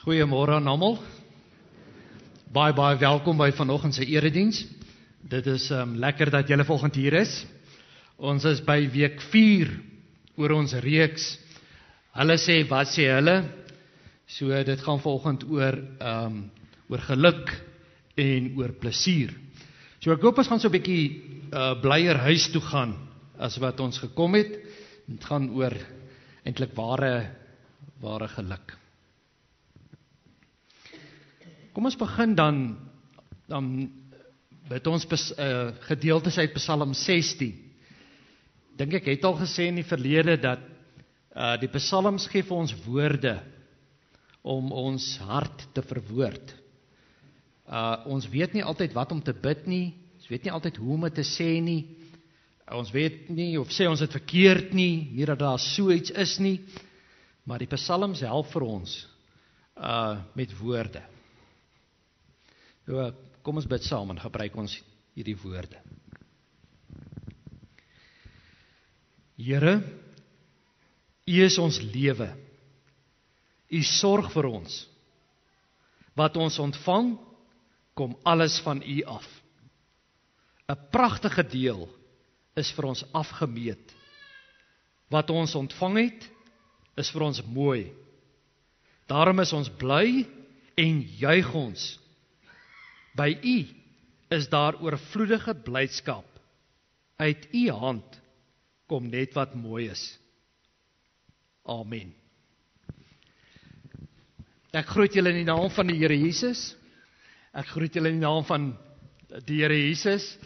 Goeiemôre aan almal. Baie welkom by vanoggend se erediens. Dit is lekker dat julle vanoggend hier is. Ons is by week 4 oor ons reeks. Hulle sê, wat sê hulle? So dit gaan vanoggend oor geluk en oor plesier. So ek hoop ons gaan so 'n bietjie blyer huis toe gaan as wat ons gekom het. Dit gaan oor eintlik ware geluk. Kom ons begin dan met ons gedeeltes uit Psalm 16. Dink ek het al gesê in die verlede dat die psalms gee vir ons woorde om ons hart te verwoord. Ons weet nie altyd wat om te bid nie, ons weet nie altyd hoe om dit te sê nie, ons weet nie of sê ons dit verkeerd nie dat daar so iets is nie, maar die psalms help vir ons met woorde. So, kom ons bid saam en gebruik ons hierdie woorde. Here, U is ons lewe. U sorg vir ons. Wat ons ontvang, kom alles van U af. 'n pragtige deel is vir ons afgemeet. Wat ons ontvang het, is vir ons mooi. Daarom is ons bly en juig ons. By U is daar oorvloedige blydskap. Uit U hand kom net wat mooi is. Amen. Ek groet julle in die naam van die Here Jesus. Ek groet julle in die naam van die Here Jesus.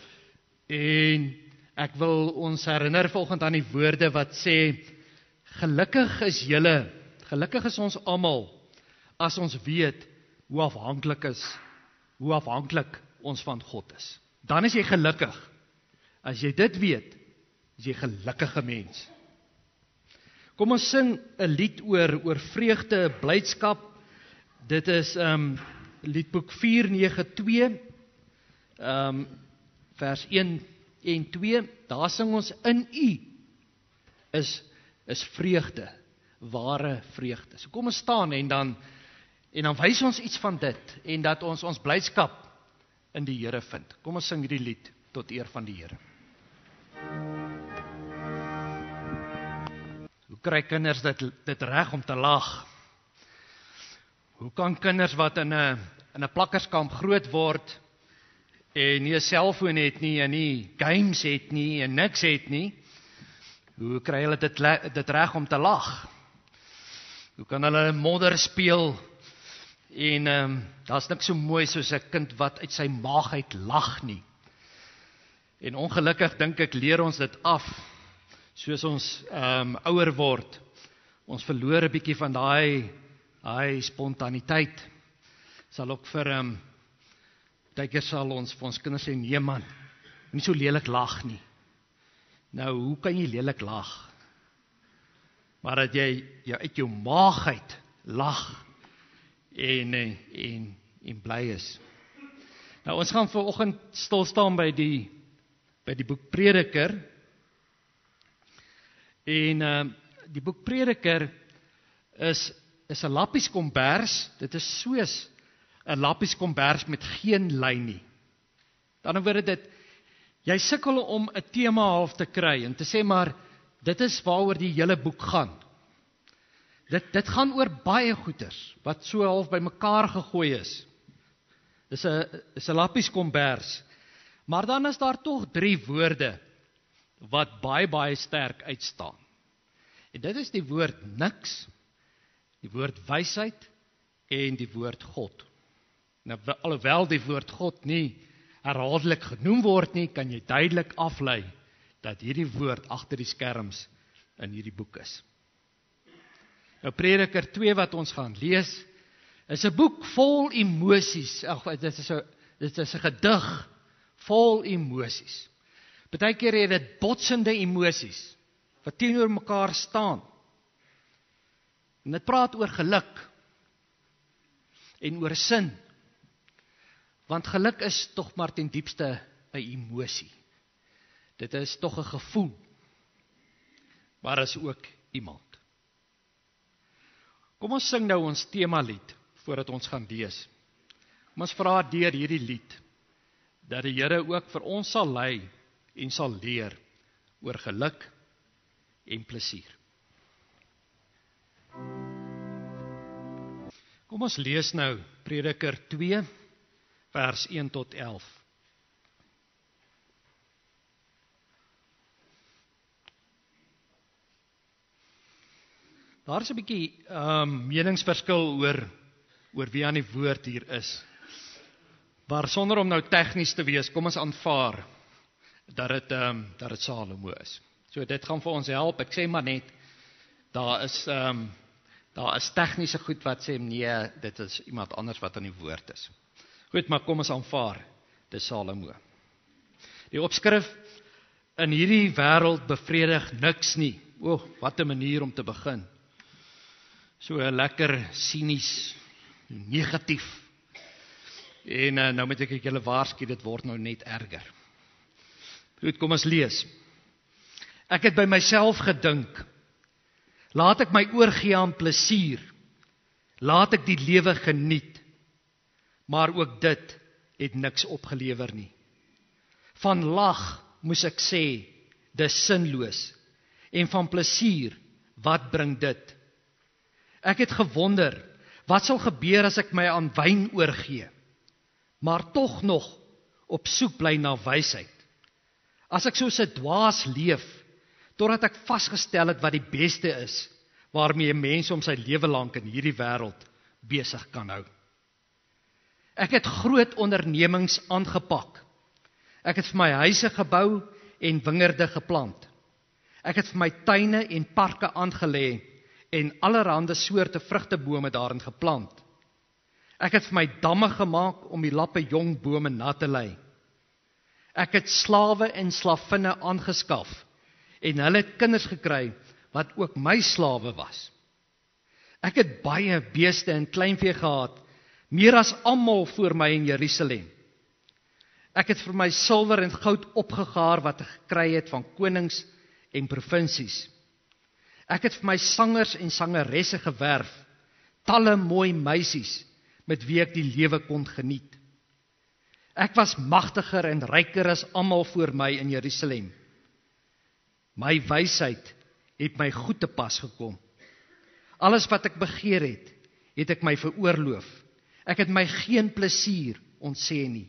En ek wil ons herinner vanoggend aan die woorde wat sê, gelukkig is julle, gelukkig is ons almal, as ons weet hoe afhanklik ons van God is. Dan is jy gelukkig. As jy dit weet, is jy 'n gelukkige mens. Kom ons sing 'n lied oor vreugde, blydskap. Dit is liedboek 492, vers 1 en 2. Daar sing ons, in U is vreugde, ware vreugde. So kom ons staan en dan wys ons iets van dit, en dat ons blydskap in die Here vind. Kom ons sing hierdie lied tot eer van die Here. Hoe kry kinders dit reg om te lag? Hoe kan kinders wat in 'n plakkerskamp groot word, en nie 'n selfoon het nie, en nie games het nie, en niks het nie, hoe kry hulle dit reg om te lag? Hoe kan hulle modder speel, en daar's niks so mooi soos 'n kind wat uit sy maag uit lag nie. En ongelukkig dink ek leer ons dit af, soos ons ouer word. Ons verloor 'n bietjie van daai spontaniteit. Sal ook partykeer sal ons vir ons kinders sê, nee man, nie so lelik lag nie. Nou, hoe kan jy lelik lag? Maar dat jy uit jou maag uit lag, en bly is. Nou, ons gaan vanoggend stil staan by die boek Prediker. En die boek Prediker is 'n lappieskombers. Dit is soos 'n lappieskombers met geen lyn nie. Dan word dit, jy sukkel om 'n tema half te kry en te sê, maar dit is waaroor die hele boek gaan. Dit gaan oor baie goeters, wat so half by mekaar gegooi is. Dis 'n lappieskombers. Maar dan is daar tog 3 woorde, wat baie sterk uitstaan. En dit is die woord niks, die woord wysheid, en die woord God. Nou, alhoewel die woord God nie herhaaldelik genoem word nie, kan jy duidelik aflei, dat hierdie woord agter die skerms in hierdie boek is. Nou, Prediker 2 wat ons gaan lees, is 'n boek vol emosies. Dit is 'n gedig vol emosies. Partykeer het dit botsende emosies, wat teenoor mekaar staan. En dit praat oor geluk, en oor sin. Want geluk is tog maar ten diepste 'n emosie. Dit is tog 'n gevoel, maar is ook iemand. Kom ons sing nou ons temalied, voordat ons gaan lees. Kom ons vra deur hierdie lied, dat die Here ook vir ons sal lei en sal leer oor geluk en plesier. Kom ons lees nou Prediker 2, vers 1 tot 11. Daar is 'n bietjie meningsverskil oor wie aan die woord hier is. Maar sonder om nou tegnies te wees, kom ons aanvaar dat dit Salomo is. So dit gaan vir ons help. Ek sê maar net, daar is tegniese goed wat sê nee, dit is iemand anders wat aan die woord is. Goed, maar kom ons aanvaar, dis Salomo. Die opskrif: in hierdie wêreld bevredig niks nie. Wat 'n manier om te begin. So lekker sinies, negatief. En nou moet ek julle waarsku, dit word nou net erger. Goed, kom ons lees. Ek het by myself gedink, laat ek my oorgee aan plesier, laat ek die lewe geniet, maar ook dit het niks opgelewer nie. Van lag moes ek sê, dis sinloos, en van plesier, wat bring dit? Ek het gewonder, wat sal gebeur as ek my aan wyn oorgee, maar tog nog op soek bly na wysheid. As ek soos 'n dwaas leef, totdat ek vasgestel het wat die beste is, waarmee 'n mens om sy lewe lank in hierdie wêreld besig kan hou. Ek het groot ondernemings aangepak. Ek het vir my huise gebou en wingerde geplant. Ek het vir my tuine en parke aangelê en allerhande soorte vrugtebome daarin geplant. Ek het vir my damme gemaak om die lappe jong bome nat te lei. Ek het slawe en slavinne aangeskaf en hulle het kinders gekry wat ook my slawe was. Ek het baie beeste en kleinvee gehad, meer as almal voor my in Jerusalem. Ek het vir my silwer en goud opgegaar wat ek gekry het van konings en provinsies. Ek het vir my sangers en sangeresse gewerf, talle mooi meisies met wie ek die lewe kon geniet. Ek was magtiger en ryker as almal voor my in Jerusalem. My wysheid het my goed te pas gekom. Alles wat ek begeer het ek my veroorloof. Ek het my geen plesier ontsê nie.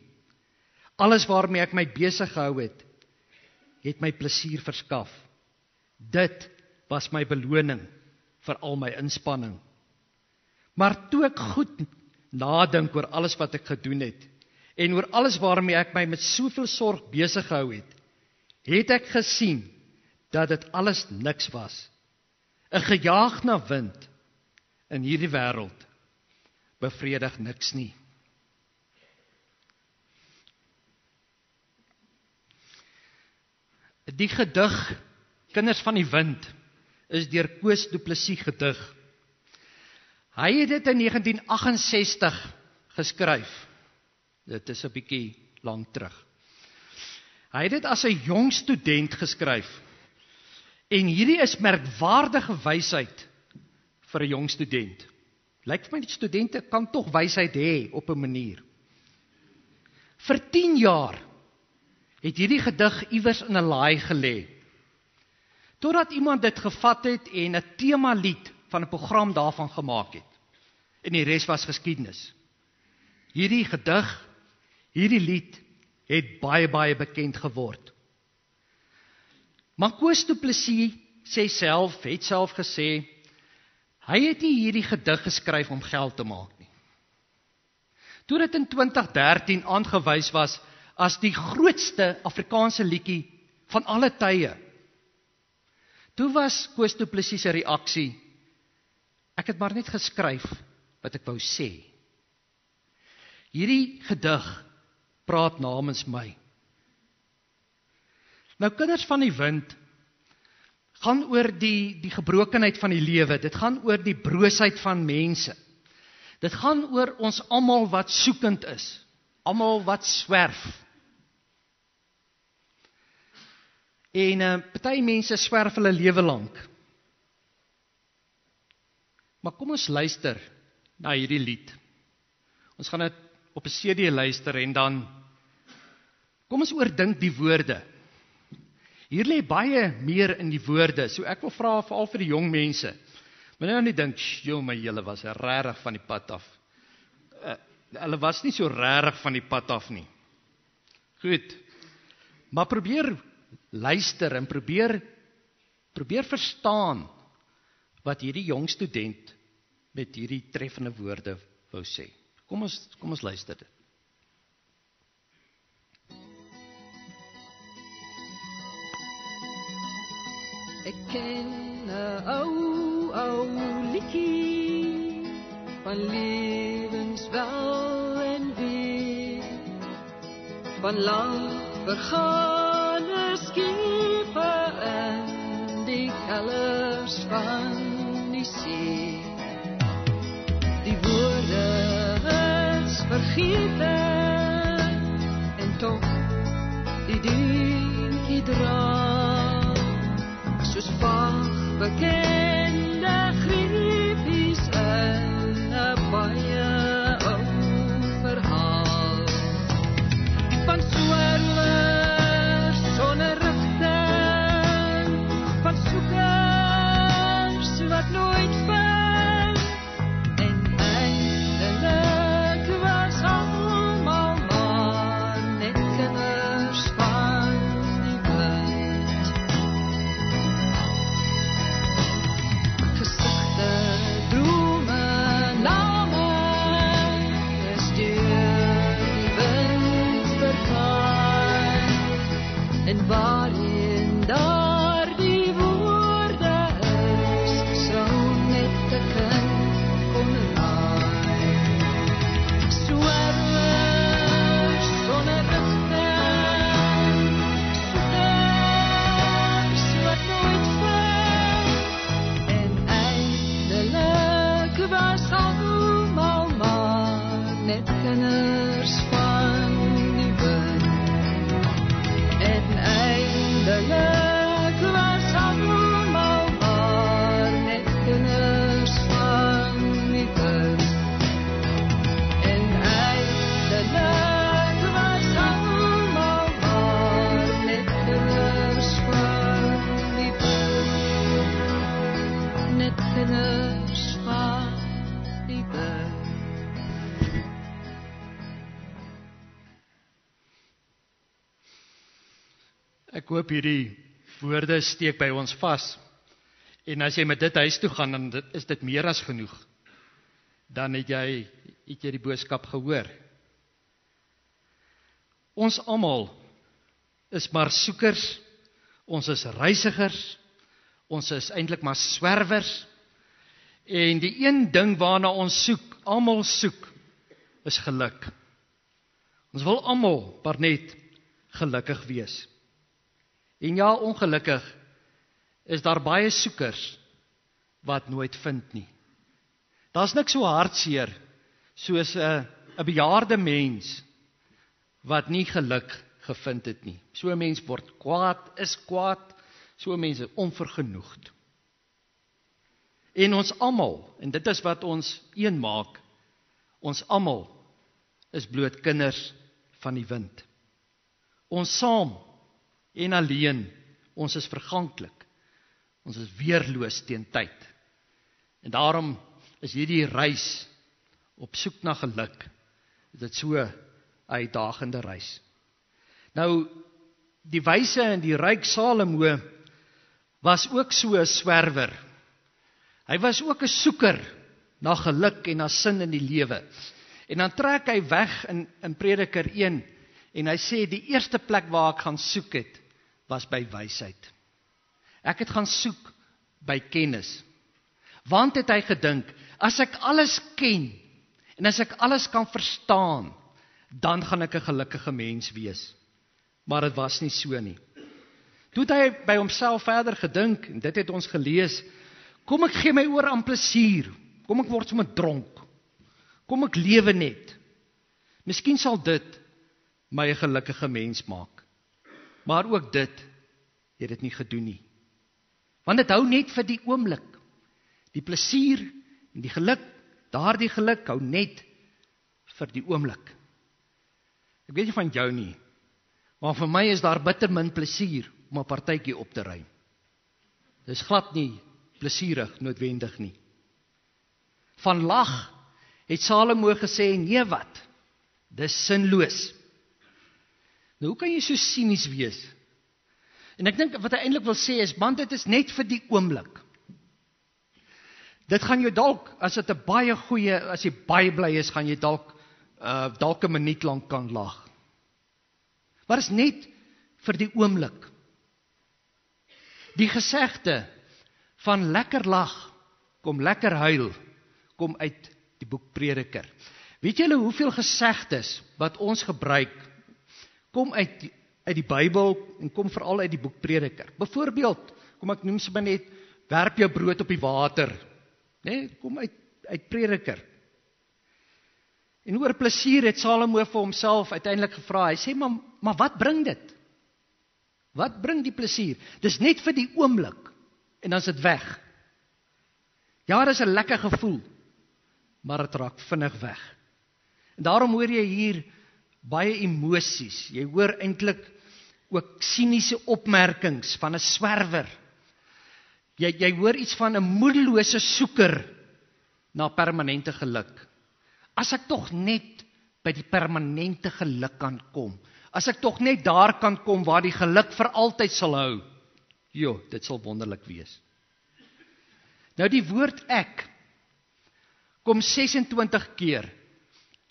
Alles waarmee ek my besig gehou het my plesier verskaf. Dit was my beloning vir al my inspanning. Maar toe ek goed nadink oor alles wat ek gedoen het, en oor alles waarmee ek my met soveel sorg besig gehou het ek gesien dat dit alles niks was. 'n gejaag na wind in hierdie wêreld bevredig niks nie. Die gedig Kinders van die Wind is deur Koos Du Plessis gedig. Hy het dit in 1968 geskryf. Dit is 'n bietjie lank terug. Hy het dit as 'n jong student geskryf. En hierdie is merkwaardige wysheid vir 'n jong student. Lyk vir my die studente kan tog wysheid hê op 'n manier. Vir 10 jaar het hierdie gedig iewers in 'n laai gelê. Totdat iemand dit gevat het en 'n temalied van 'n program daarvan gemaak het. En die res was geskiedenis. Hierdie gedig, hierdie lied het baie bekend geword. Maar Koos Du Plessis het self gesê, hy het nie hierdie gedig geskryf om geld te maak nie. Toe dit in 2013 aangewys was as die grootste Afrikaanse liedjie van alle tye, toe was Koos Du Plessis se reaksie, ek het maar net geskryf wat ek wou sê. Hierdie gedig praat namens my. Nou Kinders van die Wind gaan oor die gebrokenheid van die lewe, dit gaan oor die broosheid van mense. Dit gaan oor ons almal wat soekend is, almal wat swerf. En party mense swerf hulle lewe lank. Maar kom ons luister na hierdie lied. Ons gaan dit op 'n CD luister en dan kom ons oordink die woorde. Hier lê baie meer in die woorde, so ek wil vra veral vir die jong mense. Maar nou nie dink, "Sjoe, my julle was regtig van die pad af." Hulle was nie so regtig van die pad af nie. Goed. Maar probeer luister en probeer verstaan wat hierdie jong student met hierdie treffende woorde wou sê. Kom ons luister dit. Ek ken 'n ou liedjie van lewenswel en wee, van lang vergane skepe in die kellers van die see. Die woorde is vergete en tog die dingetjie dra, soos vaag bekende griefies in 'n baie ou verhaal. Van swerwers sonder rigting, van soekers wat nooit vind, en eindelik was almal maar net kinders van die wind. Gesigte, drome, name is deur die wind vervaai, en waarin daardie woorde is, sou net 'n kind kon raai. Swerwers sonder rigting, soekers wat nooit vind, en eindelik was almal maar net kinders van die wind. En eindelik was almal maar net kinders van die wind. En eindelik was almal maar net kinders van die wind. Net kinders van die wind. Ek hoop hierdie woorde steek by ons vas. En as jy met dit huis toe gaan, dan is dit meer as genoeg. Dan het jy die boodskap gehoor. Ons almal is maar soekers, ons is reisigers, ons is eintlik maar swerwers. En die een ding waarna ons soek, almal soek, is geluk. Ons wil almal maar net gelukkig wees. En ja, ongelukkig is daar baie soekers wat nooit vind nie. Daar's niks so hartseer soos 'n bejaarde mens wat nie geluk gevind het nie. So 'n mens word kwaad, is kwaad, so 'n mens is onvergenoegd. En ons almal, en dit is wat ons een maak, ons almal is bloot kinders van die wind. Ons saam en alleen, ons is verganklik. Ons is weerloos teen tyd. En daarom is hierdie reis op soek na geluk, dit so 'n uitdagende reis. Nou, die wyse en die ryk Salomo was ook so 'n swerwer. Hy was ook 'n soeker na geluk en na sin in die lewe. En dan trek hy weg in Prediker 1 en hy sê die eerste plek waar ek gaan soek het, was by wysheid. Ek het gaan soek by kennis. Want het hy gedink, as ek alles ken en as ek alles kan verstaan, dan gaan ek 'n gelukkige mens wees. Maar dit was nie so nie. Toe het hy by homself verder gedink, en dit het ons gelees, kom ek gee my oor aan plesier, kom ek word sommer dronk, kom ek lewe net. Miskien sal dit my 'n gelukkige mens maak. Maar ook dit het dit nie gedoen nie. Want dit hou net vir die oomblik. Die plesier en die geluk, daardie geluk hou net vir die oomblik. Ek weet nie van jou nie, maar vir my is daar bitter min plesier om 'n partytjie op te ruim. Dis glad nie plesierig noodwendig nie. Van lag het Salomo gesê, nee wat, dis sinloos. Nou hoe kan jy so sinies wees? En ek dink wat hy eintlik wil sê is, man, dit is net vir die oomblik. Dit gaan jou dalk, as dit 'n baie goeie, as jy baie bly is, gaan jy dalk 'n minuut lank kan lag. Maar is net vir die oomblik. Die gesegde van lekker lag, kom lekker huil, kom uit die boek Prediker. Weet julle hoeveel gesegdes wat ons gebruik, kom uit die Bybel en kom veral uit die boek Prediker. Byvoorbeeld, kom ek noem sommer net, werp jou brood op die water. Nee, kom uit Prediker. En oor plesier het Salomo vir homself uiteindelik gevra. Hy sê, maar wat bring dit? Wat bring die plesier? Dis net vir die oomblik en dan is dit weg. Ja, dis 'n lekker gevoel, maar dit raak vinnig weg. En daarom hoor jy hier baie emosies. Jy hoor eintlik ook siniese opmerkings van 'n swerwer. Jy hoor iets van 'n moedelose soeker na permanente geluk. As ek tog net by die permanente geluk kan kom. As ek tog net daar kan kom waar die geluk vir altyd sal hou. Jo, dit sal wonderlik wees. Nou die woord ek kom 26 keer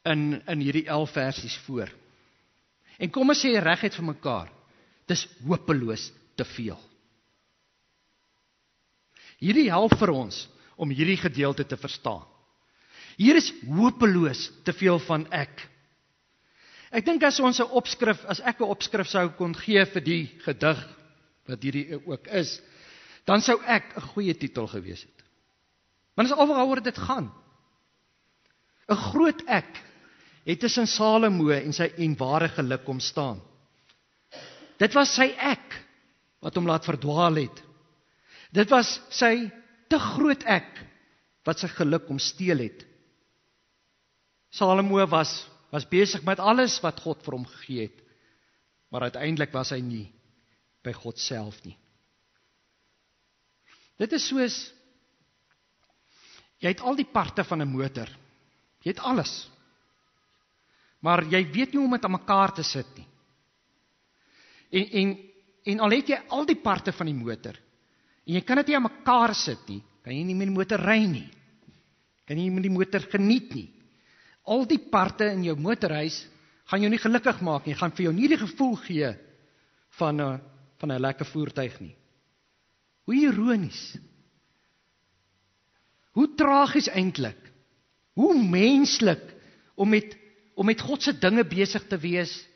in hierdie 11 versies voor. En kom ons sê reguit vir mekaar, dis hopeloos te veel. Hierdie help vir ons om hierdie gedeelte te verstaan. Hier is hopeloos te veel van ek. Ek dink as ek 'n opskrif sou kon gee vir die gedig, wat hierdie ook is, dan sou ek 'n goeie titel gewees het. Want dis al waaroor dit gaan. 'n Groot ek het tussen Salomo en sy ware geluk kom staan. Dit was sy ek wat hom laat verdwaal het. Dit was sy te groot ek wat sy geluk kom steel het. Salomo was besig met alles wat God vir hom gegee het, maar uiteindelik was hy nie by God self nie. Dit is soos, jy het al die parte van 'n motor, jy het alles, maar jy weet nie hoe om dit aan mekaar te sit nie. En al het jy al die parte van die motor, en jy kan dit nie aan mekaar sit nie, kan jy nie met die motor ry nie, kan jy nie met die motor geniet nie. Al die parte in jou motorhuis gaan jou nie gelukkig maak nie, gaan vir jou nie die gevoel gee van 'n lekker voertuig nie. Hoe ironies. Hoe tragies eintlik. Hoe menslik om met God se dinge besig te wees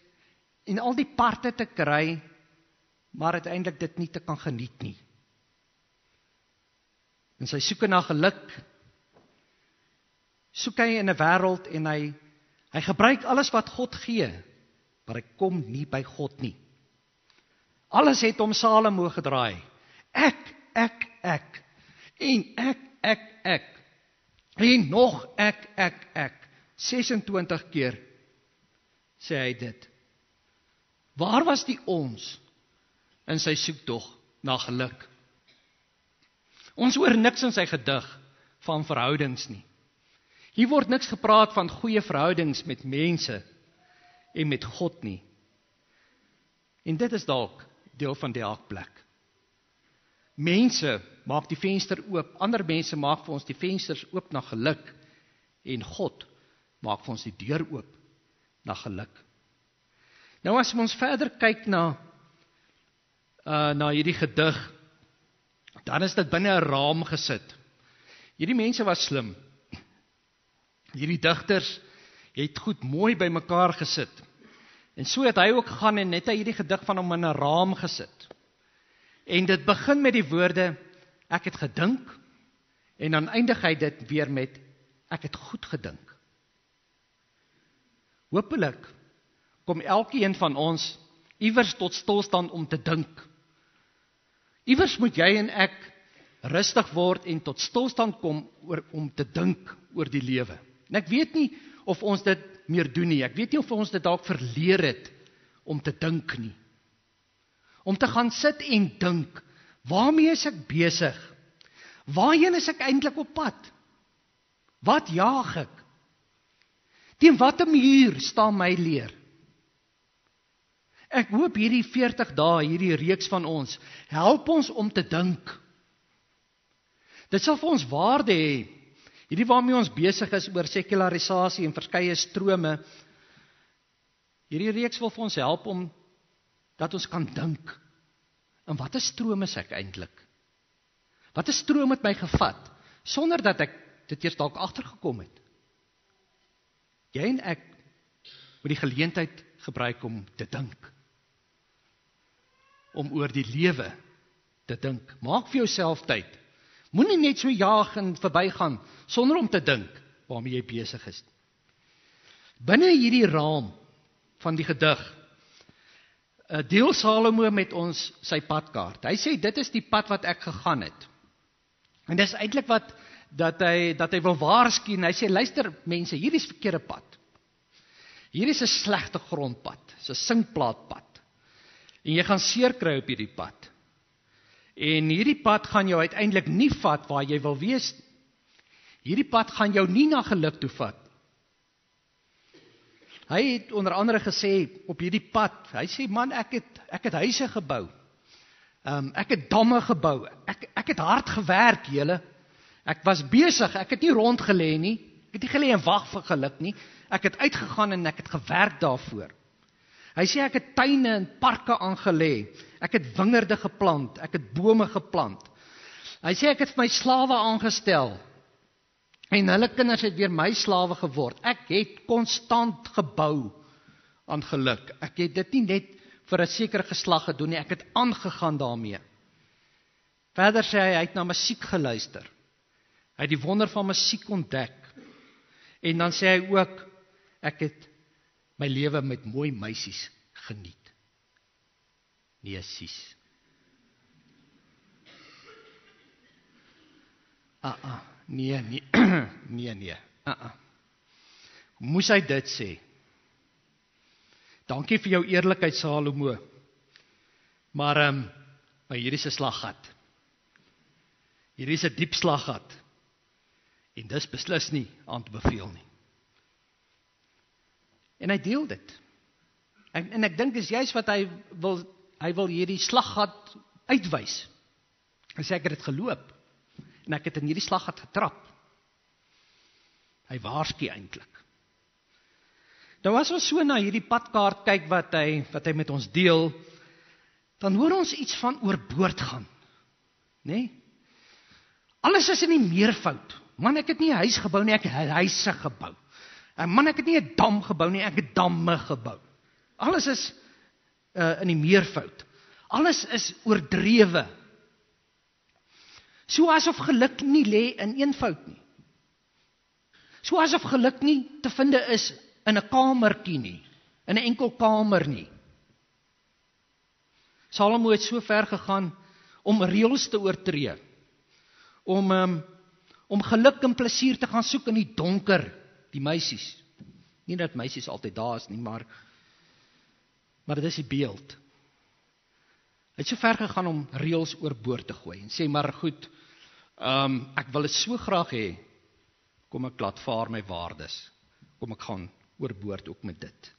en al die parte te kry, maar uiteindelik dit nie te kan geniet nie. En sy soeke na geluk, soek hy in 'n wêreld en hy gebruik alles wat God gee, maar hy kom nie by God nie. Alles het om Salomo gedraai. Ek. En ek. En nog ek. 26 keer sê hy dit. Waar was die ons in sy soektog na geluk? Ons hoor niks in sy gedig van verhoudings nie. Hier word niks gepraat van goeie verhoudings met mense en met God nie. En dit is dalk deel van die hakplek. Mense maak die venster oop, ander mense maak vir ons die vensters oop na geluk, en God maak vir ons die deur oop na geluk. Nou as ons verder kyk na hierdie gedig, dan is dit binne 'n raam gesit. Hierdie mense was slim. Hierdie digters het goed mooi by mekaar gesit. En so het hy ook gegaan en net hierdie gedig van hom in 'n raam gesit. En dit begin met die woorde, ek het gedink, en dan eindig hy dit weer met, ek het goed gedink. Hoopelik kom elkeen van ons iewers tot stilstand om te dink. Iewers moet jy en ek rustig word en tot stilstand kom om te dink oor die lewe. En ek weet nie of ons dit meer doen nie. Ek weet nie of ons dit dalk verleer het om te dink nie. Om te gaan sit en dink, waarmee is ek besig? Waarheen is ek eintlik op pad? Wat jaag ek? Teen watter muur staan my leer? Ek hoop hierdie 40 dae, hierdie reeks van ons, help ons om te dink. Dit sal vir ons waarde hê. Hierdie waarmee ons besig is oor sekularisasie en verskeie strome. Hierdie reeks wil vir ons help om dat ons kan dink. En watter stroom is ek eintlik? Watter stroom het my gevat sonder dat ek dit eers dalk agtergekom het? Jy en ek moet die geleentheid gebruik om te dink. Om oor die lewe te dink. Maak vir jouself tyd. Moenie net so jaag en verbygaan sonder om te dink waarmee jy besig is. Binne hierdie raam van die gedig deel Salomo met ons sy padkaart. Hy sê dit is die pad wat ek gegaan het. En dis eintlik wat dat hy wil waarsku en hy sê luister mense, hier is verkeerde pad. Hier is 'n slegte grondpad, 'n sinkplaatpad. En jy gaan seer kry op hierdie pad. En hierdie pad gaan jou uiteindelik nie vat waar jy wil wees. Hierdie pad gaan jou nie na geluk toe vat. Hy het onder andere gesê op hierdie pad, hy sê man ek het huise gebou. Ek het damme gebou. Ek het hard gewerk, julle. Ek was besig, ek het nie rondgelê nie. Ek het nie gelê en wag vir geluk nie. Ek het uitgegaan en ek het gewerk daarvoor. Hy sê ek het tuine en parke aangelê. Ek het wingerde geplant, ek het bome geplant. Hy sê ek het my slawe aangestel. En hulle kinders het weer my slawe geword. Ek het konstant gebou aan geluk. Ek het dit nie net vir 'n sekere geslag gedoen nie, ek het aangegaan daarmee. Verder sê hy het na musiek geluister. Hy het die wonder van musiek ontdek. En dan sê hy ook, ek het my lewe met mooi meisies geniet. Nee, sies. Nee. Moes hy dit sê? Dankie vir jou eerlikheid, Salomo. Maar hier is 'n slaggat. Hier is 'n diep slaggat. En dis beslis nie aan te beveel nie. En hy deel dit. En ek dink dis juist wat hy wil hierdie slaggat uitwys. Hy sê ek het dit geloop. En ek het in hierdie slaggat getrap. Hy waarsku eintlik. Nou as ons so na hierdie padkaart kyk wat hy met ons deel, dan hoor ons iets van oorboord gaan. Né? Alles is in die meervoud. Man, ek het nie 'n huis gebou nie, ek het huise gebou. Man, ek het nie 'n dam gebou nie, ek het damme gebou. Alles is in die meervoud. Alles is oordrewe. So asof geluk nie lê in eenvoud nie. So asof geluk nie te vind is in 'n kamertjie nie, in 'n enkel kamer nie. Salomo het so ver gegaan om reëls te oortree. Om geluk en plesier te gaan soek in die donker, die meisies. Nie dat meisies altyd daar is nie, maar dit is die beeld. Hy het so ver gegaan om reëls oorboord te gooi en sê maar goed, ek wil dit so graag hê, kom ek laat vaar my waardes, kom ek gaan oorboord ook met dit.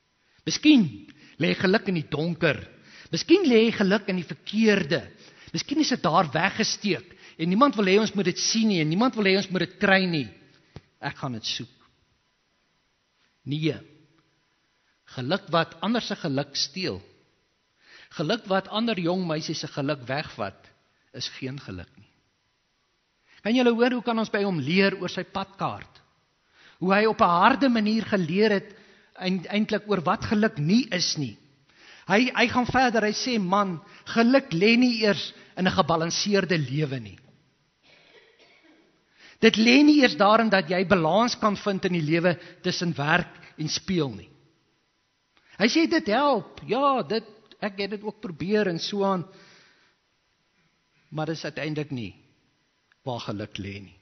Miskien lê geluk in die donker, miskien lê geluk in die verkeerde, miskien is dit daar weggesteek, en niemand wil hê ons moet dit sien nie, en niemand wil hê ons moet dit kry nie. Ek gaan dit soek. Nee, geluk wat ander se geluk steel, geluk wat ander jong meisies se geluk wegvat, is geen geluk nie. Kan julle hoor, hoe kan ons by hom leer oor sy padkaart? Hoe hy op 'n harde manier geleer het, eintlik oor wat geluk nie is nie. Hy gaan verder, hy sê, man, geluk lê nie eers in 'n gebalanseerde lewe nie. Dit lê nie eers daarin dat jy balans kan vind in die lewe tussen werk en speel nie. Hy sê dit help, ja, ek het dit ook probeer en so aan, maar dit is uiteindelik nie waar geluk lê nie.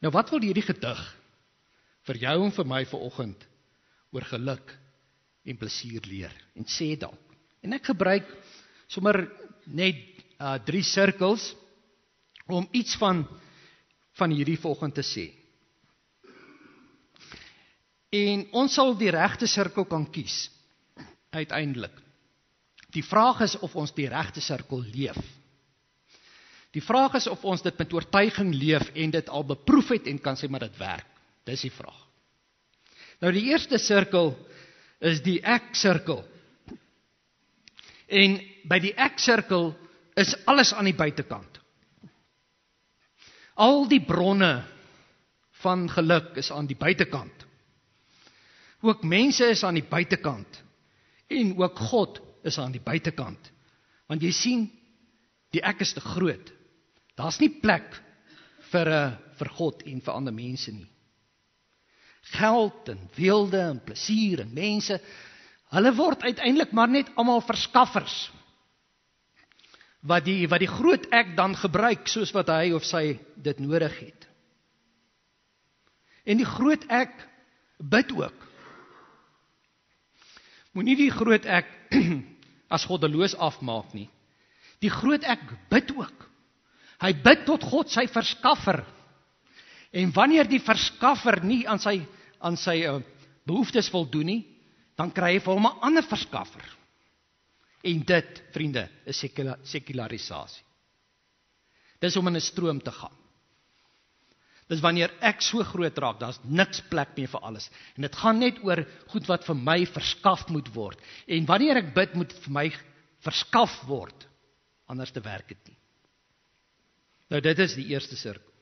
Nou wat wil hierdie gedig vir jou en vir my vanoggend oor geluk en plesier leer en sê dalk. En ek gebruik sommer net 3 sirkels om iets van hierdie vanoggend te sê. En ons sal die regte sirkel kan kies uiteindelik. Die vraag is of ons die regte sirkel leef. Die vraag is of ons dit met oortuiging leef en dit al beproef het en kan sê maar dit werk. Dis die vraag. Nou die eerste sirkel is die ek-sirkel. En by die ek-sirkel is alles aan die buitekant. Al die bronne van geluk is aan die buitekant. Ook mense is aan die buitekant. En ook God is aan die buitekant. Want jy sien, die ek is te groot. Daar's nie plek vir God en vir ander mense nie. Geld en weelde en plesier en mense, hulle word uiteindelik maar net almal verskaffers. Wat die groot ek dan gebruik, soos wat hy of sy dit nodig het. En die groot ek bid ook. Moenie die groot ek as goddeloos afmaak nie. Die groot ek bid ook. Hy bid tot God sy verskaffer. En wanneer die verskaffer nie aan sy behoeftes voldoen nie, dan kry hy vir hom 'n ander verskaffer. En dit, vriende, is sekularisasie. Dis om in 'n stroom te gaan. Dis wanneer ek so groot raak, daar's niks plek meer vir alles. En dit gaan net oor goed wat vir my verskaf moet word. En wanneer ek bid, moet vir my verskaf word. Anders te werk dit nie. Nou dit is die eerste sirkel.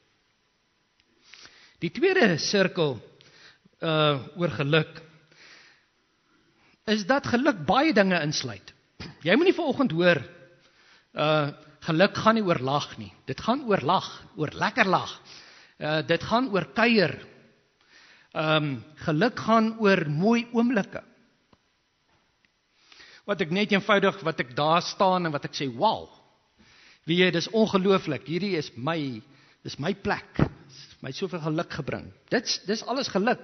Die tweede sirkel oor geluk is dat geluk baie dinge insluit. Jy moet nie vanoggend hoor geluk gaan nie oor lag nie. Dit gaan oor lag, oor lekker lag. Dit gaan oor kuier. Geluk gaan oor mooi oomblikke. Wat ek net eenvoudig wat ek daar staan en wat ek sê, wow. Weet jy, dis ongelooflik. Hierdie is my plek. Dis my soveel geluk gebring. Dis alles geluk.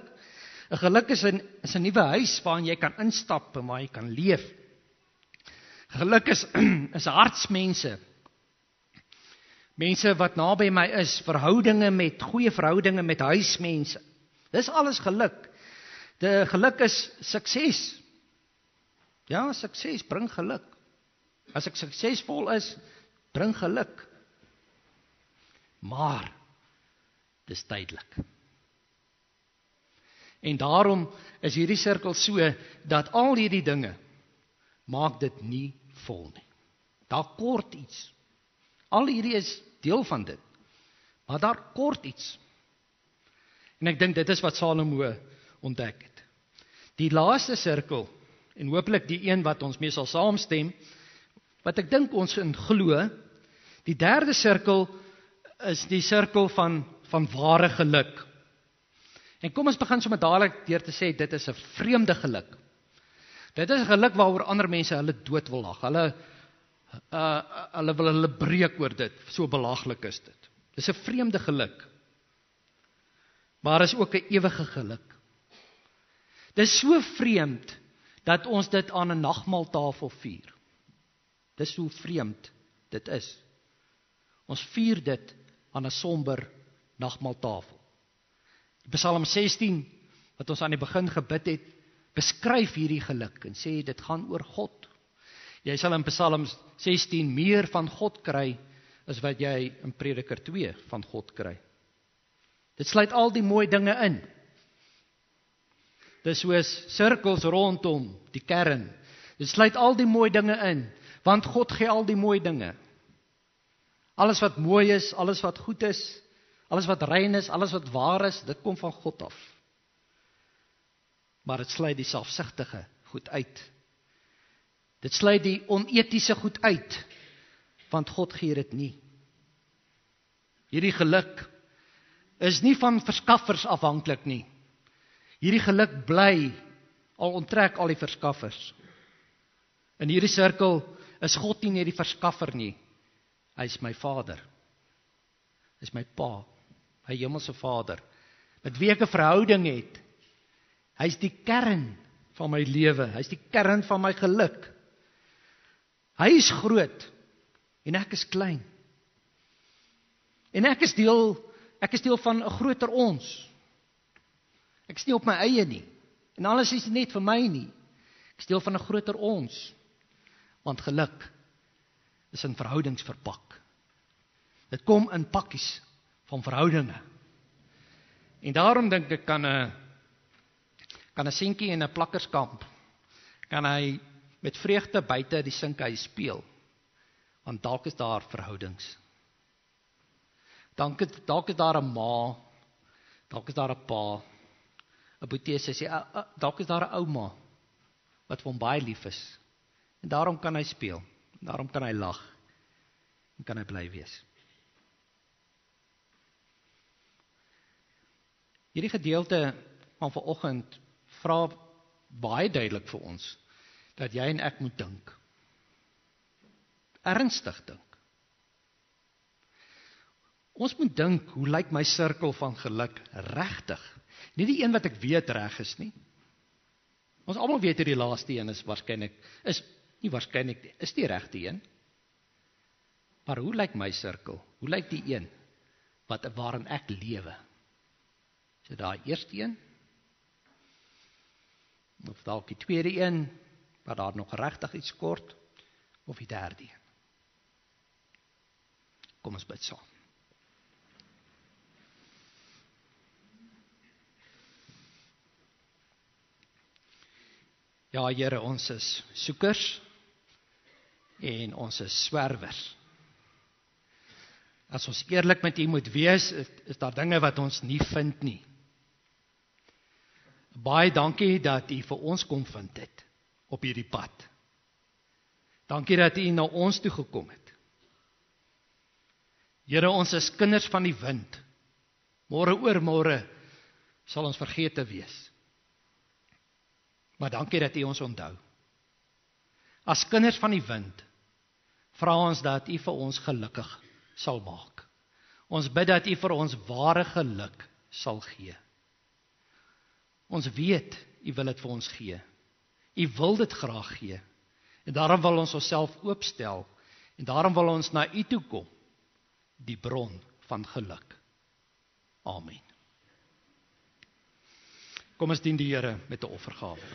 'n Geluk is 'n nuwe huis waarin jy kan instap en waar jy kan leef. Geluk is hartsmense. Mense wat naby my is, goeie verhoudinge met huismense. Dis alles geluk. Geluk is sukses. Ja, sukses bring geluk. As ek suksesvol is, bring geluk. Maar dis tydelik. En daarom is hierdie sirkel so dat al hierdie dinge maak dit nie vol nie. Daar kort iets. Al hierdie is deel van dit. Maar daar kort iets. En ek dink dit is wat Salomo ontdek het. Die laaste sirkel, en hopelik die een wat ons mee sal saamstem, wat ek dink ons in glo, die derde sirkel is die sirkel van ware geluk. En kom ons begin sommer dadelik deur te sê, dit is 'n vreemde geluk. Dit is 'n geluk waaroor ander mense hulle dood wil lag. Hulle wil hulle breek oor dit. So belaglik is dit. Dis 'n vreemde geluk. Maar is ook 'n ewige geluk. Dis so vreemd dat ons dit aan 'n nagmaaltafel vier. Dis so vreemd dit is. Ons vier dit aan 'n somber nagmaaltafel. Psalm 16, wat ons aan die begin gebid het, beskryf hierdie geluk en sê dit gaan oor God. Jy sal in Psalm 16 meer van God kry as wat jy in Prediker 2 van God kry. Dit sluit al die mooi dinge in. Dis soos sirkels rondom die kern. Dit sluit al die mooi dinge in, want God gee al die mooi dinge. Alles wat mooi is, alles wat goed is, alles wat rein is, alles wat waar is, dit kom van God af. Maar dit sluit die selfsugtige goed uit. Dit sluit die onetiese goed uit, want God gee dit nie. Hierdie geluk is nie van verskaffers afhanklik nie. Hierdie geluk bly, al onttrek al die verskaffers. In hierdie sirkel is God nie net die verskaffer nie. Hy is my Vader. Hy is my Pa, my hemelse Vader, met wie ek 'n verhouding het. Hy is die kern van my lewe. Hy is die kern van my geluk. Hy is groot en ek is klein. En ek is deel van 'n groter ons. Ek is nie op my eie nie. En alles is net vir my nie. Ek is deel van 'n groter ons. Want geluk is in verhoudings verpak. Dit kom in pakkies van verhoudinge. En daarom dink ek kan 'n seentjie in 'n plakkerskamp kan hy met vreugde buite die sinkhuis speel. Want dalk is daar verhoudings. Dalk is daar 'n ma, dalk is daar 'n pa, 'n boetie sussie, dalk is daar 'n ouma wat vir hom baie lief is. En daarom kan hy speel, daarom kan hy lag en kan hy bly wees. Hierdie gedeelte van vanoggend vra baie duidelik vir ons dat jy en ek moet dink. Ernstig dink. Ons moet dink, hoe lyk my sirkel van geluk regtig? Nie die een wat ek weet reg is nie. Ons almal weet hierdie laaste een is die regte een. Maar hoe lyk my sirkel? Hoe lyk die een waarin ek lewe? Is dit daai eerste een? Of dalk die tweede een, waar daar nog regtig iets kort, of die derde een? Kom ons bid saam. Ja, Here, ons is soekers en ons is swerwers. As ons eerlik met U moet wees, is daar dinge wat ons nie vind nie. Baie dankie dat U vir ons kom vind het op hierdie pad. Dankie dat U na ons toe gekom het. Here, ons is kinders van die wind. Môre oor môre sal ons vergete wees. Maar dankie dat U ons onthou. As kinders van die wind, vra ons dat U vir ons gelukkig sal maak. Ons bid dat U vir ons ware geluk sal gee. Ons weet, U wil dit vir ons gee. U wil dit graag gee. En daarom wil ons onsself oopstel. En daarom wil ons na U toe kom. Die bron van geluk. Amen. Kom ons dien die Here met 'n offergawe.